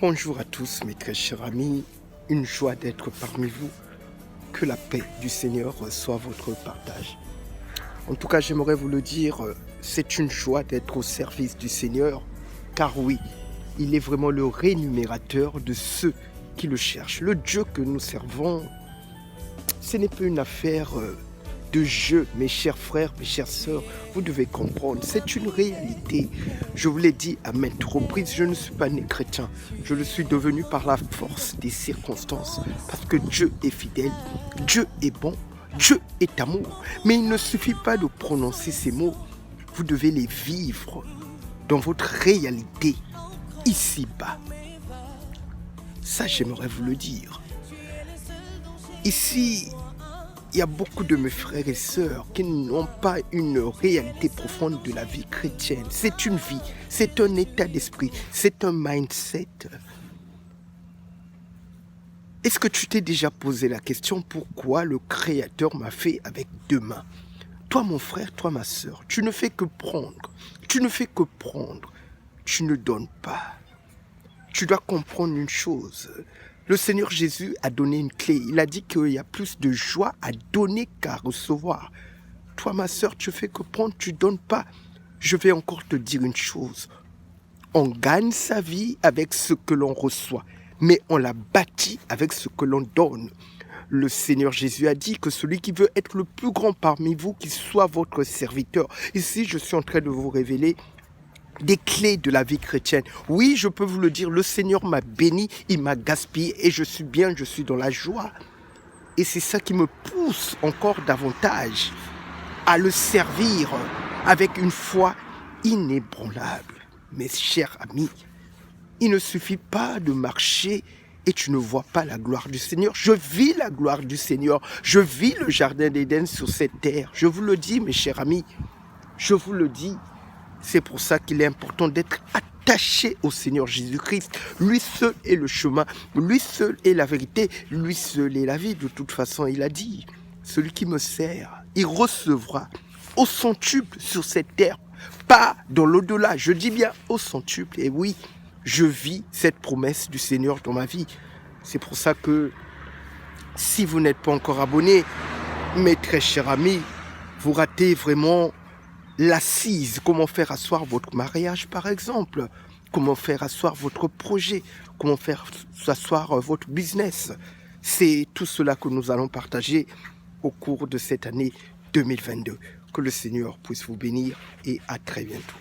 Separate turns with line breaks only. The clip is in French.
Bonjour à tous mes très chers amis, une joie d'être parmi vous, que la paix du Seigneur soit votre partage. En tout cas, j'aimerais vous le dire, c'est une joie d'être au service du Seigneur, car oui, il est vraiment le rémunérateur de ceux qui le cherchent. Le Dieu que nous servons, ce n'est pas une affaire de jeu, mes chers frères, mes chères sœurs, vous devez comprendre, c'est une réalité. Je vous l'ai dit à maintes reprises, je ne suis pas né chrétien, je le suis devenu par la force des circonstances, parce que Dieu est fidèle, Dieu est bon, Dieu est amour. Mais il ne suffit pas de prononcer ces mots, vous devez les vivre dans votre réalité, ici-bas. Ça, j'aimerais vous le dire. Ici, il y a beaucoup de mes frères et sœurs qui n'ont pas une réalité profonde de la vie chrétienne. C'est une vie, c'est un état d'esprit, c'est un mindset. Est-ce que tu t'es déjà posé la question pourquoi le Créateur m'a fait avec deux mains? Toi mon frère, toi ma sœur, tu ne fais que prendre, tu ne fais que prendre, tu ne donnes pas. Tu dois comprendre une chose. Le Seigneur Jésus a donné une clé. Il a dit qu'il y a plus de joie à donner qu'à recevoir. Toi, ma sœur, tu fais que prendre, tu ne donnes pas. Je vais encore te dire une chose. On gagne sa vie avec ce que l'on reçoit, mais on la bâtit avec ce que l'on donne. Le Seigneur Jésus a dit que celui qui veut être le plus grand parmi vous, qu'il soit votre serviteur. Ici, je suis en train de vous révéler des clés de la vie chrétienne. Oui, je peux vous le dire, le Seigneur m'a béni, il m'a gaspillé et je suis bien, je suis dans la joie. Et c'est ça qui me pousse encore davantage à le servir avec une foi inébranlable. Mes chers amis, il ne suffit pas de marcher et tu ne vois pas la gloire du Seigneur. Je vis la gloire du Seigneur. Je vis le jardin d'Éden sur cette terre. Je vous le dis, mes chers amis, je vous le dis. C'est pour ça qu'il est important d'être attaché au Seigneur Jésus-Christ. Lui seul est le chemin, lui seul est la vérité, lui seul est la vie. De toute façon, il a dit, celui qui me sert, il recevra au centuple sur cette terre, pas dans l'au-delà. Je dis bien au centuple. Et oui, je vis cette promesse du Seigneur dans ma vie. C'est pour ça que si vous n'êtes pas encore abonné, mes très chers amis, vous ratez vraiment l'assise, comment faire asseoir votre mariage par exemple, comment faire asseoir votre projet, comment faire asseoir votre business. C'est tout cela que nous allons partager au cours de cette année 2022. Que le Seigneur puisse vous bénir et à très bientôt.